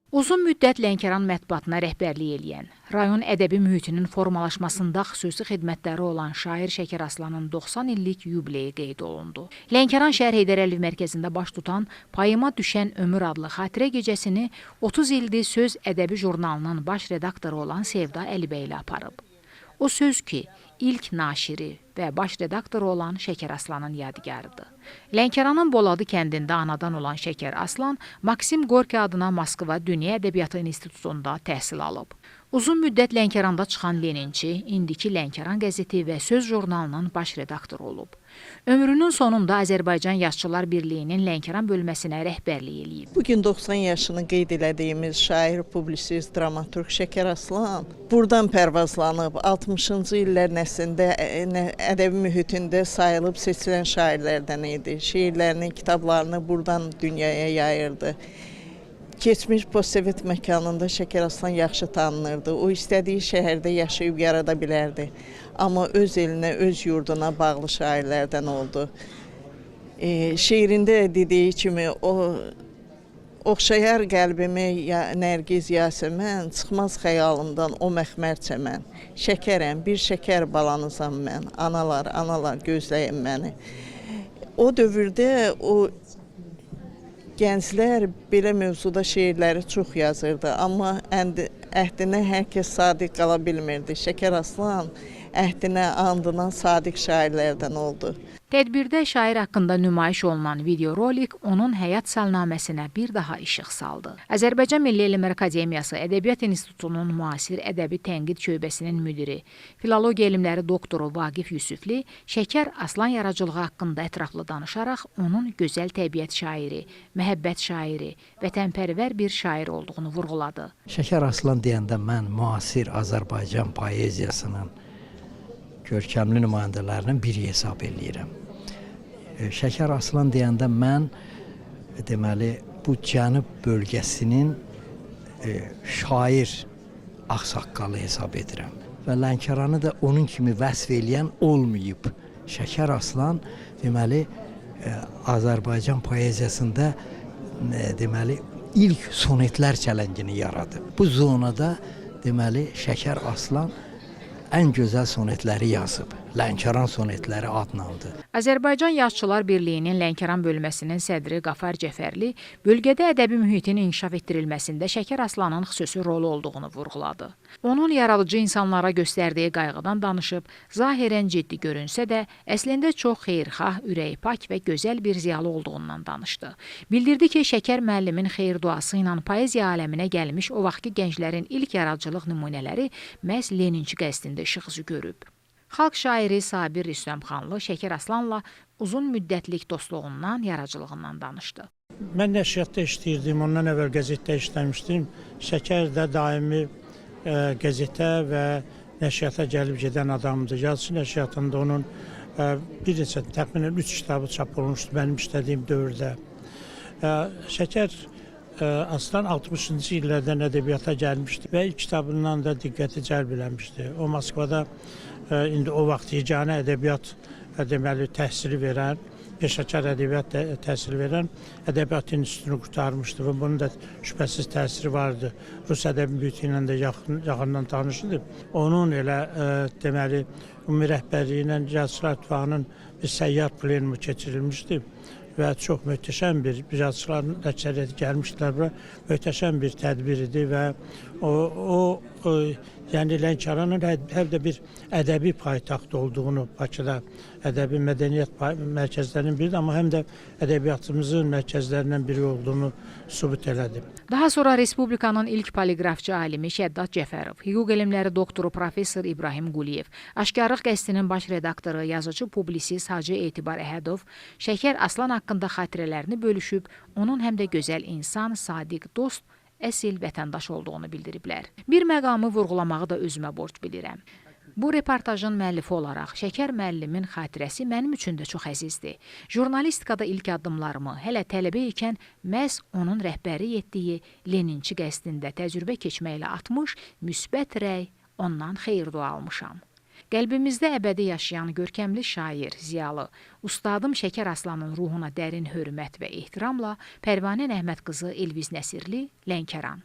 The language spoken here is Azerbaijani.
Uzun müddət Lənkəran mətbuatına rəhbərlik eləyən, rayon ədəbi mühitinin formalaşmasında xüsusi xidmətləri olan şair Şəkər Aslanın 90 illik yubileyi qeyd olundu. Lənkəran şəhər Heydər Əliyev mərkəzində baş tutan Payıma düşən ömür adlı xatirə gecəsini 30 ildir Söz ədəbi jurnalının baş redaktoru olan Sevda Əlibəyli aparıb. O söz ki, ilk naşiri və baş redaktoru olan Şəkər Aslanın yadigarıdır. Lənkəranın Boladı kəndində anadan olan Şəkər Aslan Maksim Gorki adına Moskva Dünya Ədəbiyyatı İnstitutunda təhsil alıb. Uzun müddət Lənkəranda çıxan Leninçi, indiki Lənkəran qəzeti və Söz jurnalının baş redaktoru olub. Ömrünün sonunda Azərbaycan Yazıçılar Birliyinin Lənkəran bölməsinə rəhbərlik eləyib. Bugün 90 yaşını qeyd elədiyimiz şair, publisist, dramaturq Şəkər Aslan buradan pərvazlanıb 60-cı illər nəslində ədəbi mühitində sayılıb seçilən şairlərdən idi. Şeirlərini, kitablarını buradan dünyaya yayırdı. Keçmiş postsovet məkanında Şəkər Aslan yaxşı tanınırdı. O istədiyi şəhərdə yaşayıb yarada bilərdi. Amma öz elinə, öz yurduna bağlı şairlərdən oldu. Şeirində dediyi kimi o oxşayar qəlbimi Nərgiz Yasəmən, çıxmaz xəyalımdan o məxmər çəmən. Şəkərəm, bir şəkər balanızam mən, analar, analar gözləyin məni. O dövrdə o gənclər belə mövzuda şeirləri çox yazırdı, amma əhdinə hər kəs sadiq qala bilmirdi. Şəkər Aslan əhdinə, andına sadiq şairlərdən oldu. Tədbirdə şair haqqında nümayiş olunan videorolik onun həyat salnaməsinə bir daha işıq saldı. Azərbaycan Milli Elmlər Akademiyası Ədəbiyyat İnstitutunun müasir ədəbi tənqid şöbəsinin müdiri, filologiya elmləri doktoru Vaqif Yusifli Şəkər Aslan yaradıcılığı haqqında ətraflı danışaraq onun gözəl təbiət şairi, məhəbbət şairi, vətənpərvər bir şair olduğunu vurğuladı. Şəkər Aslan deyəndə mən müasir Azərbaycan poeziyasının görkəmli nümayəndələrindən biri hesab eləyirəm. Şəkər Aslan deyəndə mən deməli bu cənub bölgəsinin şair ağsaqqalı hesab edirəm. Və Lənkəranı da onun kimi vəsf eləyən olmayıb. Şəkər Aslan deməli Azərbaycan poeziyasında deməli ilk sonetlər çələngini yaradıb. Bu zonada deməli Şəkər Aslan ən gözəl sonetləri yazıb. Lənkəran sonetləri adlandı. Azərbaycan Yazıçılar Birliyinin Lənkəran bölməsinin sədri Qafar Cəfərli bölgədə ədəbi mühitin inkişaf etdirilməsində Şəkər Aslanın xüsusi rolu olduğunu vurğuladı. Onun yaradıcı insanlara göstərdiyi qayğıdan danışıb, zahirən ciddi görünsə də, əslində çox xeyirxah, ürəyi pak və gözəl bir ziyalı olduğundan danışdı. Bildirdi ki, Şəkər müəllimin xeyir duası ilə poeziya aləminə gəlmiş o vaxtki gənclərin ilk yaradıcılıq nümunələri məhz Leninçi qəzdində işıq üzü görüb. Xalq şairi Sabir Rüstəmxanlı Şəkər Aslanla uzun müddətlik dostluğundan, yaradıcılığından danışdı. Mən nəşriyyatda işləyirdim, ondan əvvəl qəzetdə işləmişdim. Şəkər də daimi qəzetə və nəşriyyata gəlib gedən adamdır. Yazıçı nəşriyyatında onun bir neçə, təxminən 3 kitabı çap olunmuşdu mənim işlədiyim dövrdə. Şəkər Aslan 60-cı illərdən ədəbiyyata gəlmişdi və ilk kitabından da diqqəti cəlb eləmişdi. O Moskvada indi o vaxt yeganə ədəbiyyat deməli təhsili verən, peşəkar ədəbiyyat təhsili verən Ədəbiyyat İnstitutunu qurtarmışdı və bunun da şübhəsiz təsiri vardı. Rus ədəbi mühiti ilə də yaxından tanışdı. Onun elə deməli ümumi rəhbərliyi ilə Yazıçılar İttifaqının bir səyyar plenumu keçirilmişdi və çox möhtəşəm bir yazıçıların əksəriyyəti gəlmişdilər bura. Möhtəşəm bir tədbir idi və yəni Lənkəranın həm də bir ədəbi paytaxt olduğunu, Bakıda ədəbi mədəniyyət mərkəzlərinin biridir, amma həm də ədəbiyyatımızın mərkəzlərindən biri olduğunu sübut elədi. Daha sonra Respublikanın ilk poliqrafçı alimi Şəddad Cəfərov, hüquq elmləri doktoru professor İbrahim Quliyev, Aşkarlıq qəzetinin baş redaktoru, yazıcı, publisist Hacı Etibar Əhədov Şəkər Aslan haqqında xatirələrini bölüşüb, onun həm də gözəl insan, sadiq dost, əsil vətəndaş olduğunu bildiriblər. Bir məqamı vurğulamağı da özümə borc bilirəm. Bu reportajın müəllifi olaraq Şəkər müəllimin xatirəsi mənim üçün də çox əzizdir. Jurnalistikada ilk addımlarımı hələ tələbə ikən məhz onun rəhbəri etdiyi Leninçi qəzdində təcrübə keçməklə atmış, müsbət rəy, ondan xeyir dua almışam. Qəlbimizdə əbədi yaşayan görkəmli şair, ziyalı, ustadım Şəkər Aslanın ruhuna dərin hörmət və ehtiramla Pərvanə Əhməd qızı Elviz Nəsirli, Lənkəran.